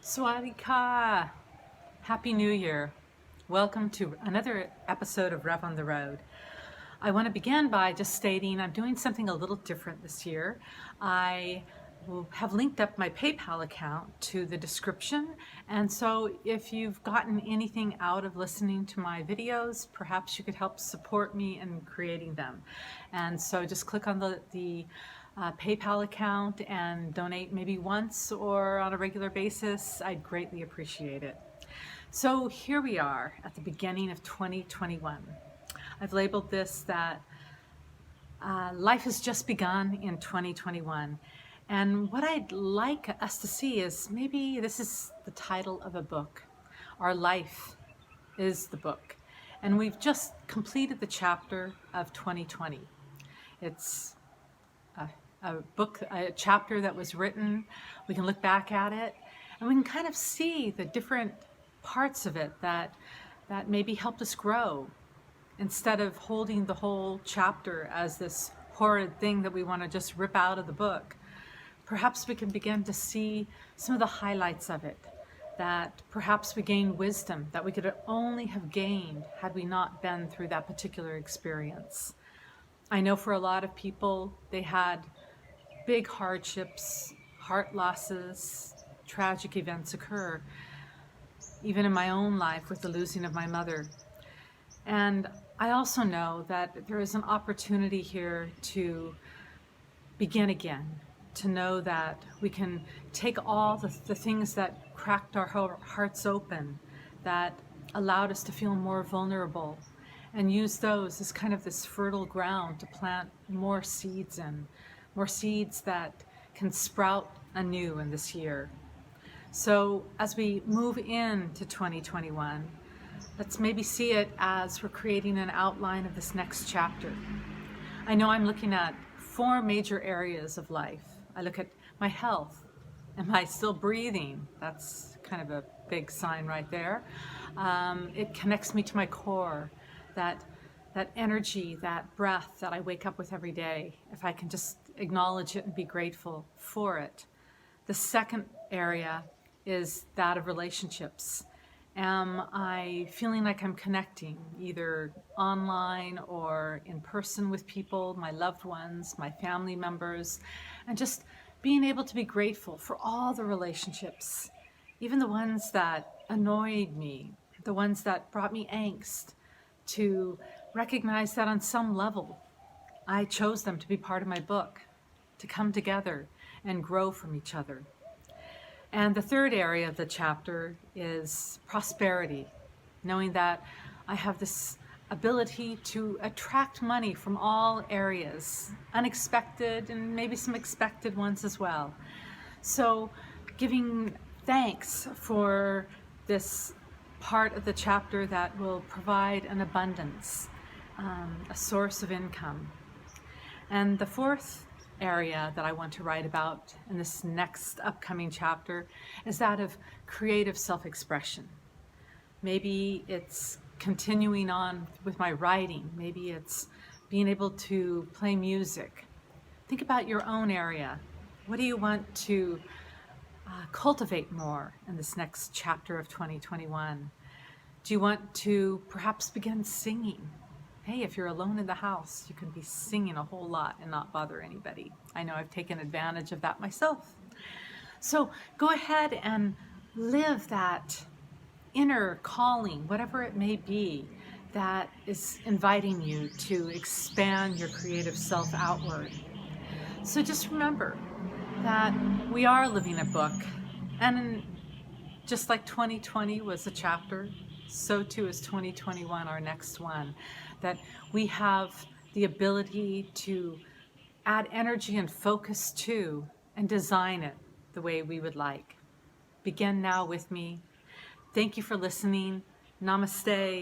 Swadika! Happy New Year! Welcome to another episode of Rev on the Road. I want to begin by just stating I'm doing something a little different this year. I have linked up my PayPal account to the description, and so if you've gotten anything out of listening to my videos, perhaps you could help support me in creating them. And so just click on the PayPal account and donate maybe once or on a regular basis. I'd greatly appreciate it. So here we are at the beginning of 2021. I've labeled this that life has just begun in 2021. And what I'd like us to see is maybe this is the title of a book. Our life is the book. And we've just completed the chapter of 2020. It's a chapter that was written. We can look back at it and we can kind of see the different parts of it that maybe helped us grow, instead of holding the whole chapter as this horrid thing that we want to just rip out of the book. Perhaps we can begin to see some of the highlights of it, that perhaps we gain wisdom that we could only have gained had we not been through that particular experience. I know for a lot of people, they had big hardships, heart losses, tragic events occur, even in my own life with the losing of my mother. And I also know that there is an opportunity here to begin again, to know that we can take all the things that cracked our hearts open, that allowed us to feel more vulnerable, and use those as kind of this fertile ground to plant more seeds in, more seeds that can sprout anew in this year. So as we move into 2021, let's maybe see it as we're creating an outline of this next chapter. I know I'm looking at 4 major areas of life. I look at my health. Am I still breathing? That's kind of a big sign right there. It connects me to my core, that energy, that breath that I wake up with every day, if I can just acknowledge it and be grateful for it. The second area is that of relationships. Am I feeling like I'm connecting, either online or in person with people, my loved ones, my family members, and just being able to be grateful for all the relationships, even the ones that annoyed me, the ones that brought me angst, to recognize that on some level, I chose them to be part of my book, to come together and grow from each other. And the third area of the chapter is prosperity, knowing that I have this ability to attract money from all areas, unexpected and maybe some expected ones as well. So giving thanks for this part of the chapter that will provide an abundance, a source of income. And the fourth area that I want to write about in this next upcoming chapter is that of creative self-expression. Maybe it's continuing on with my writing. Maybe it's being able to play music. Think about your own area. What do you want to cultivate more in this next chapter of 2021? Do you want to perhaps begin singing? Hey, if you're alone in the house, you can be singing a whole lot and not bother anybody. I know I've taken advantage of that myself. So go ahead and live that inner calling, whatever it may be, that is inviting you to expand your creative self outward. So just remember that we are living a book, and just like 2020 was a chapter, so too is 2021, our next one, that we have the ability to add energy and focus to and design it the way we would like. Begin now with me. Thank you for listening. Namaste.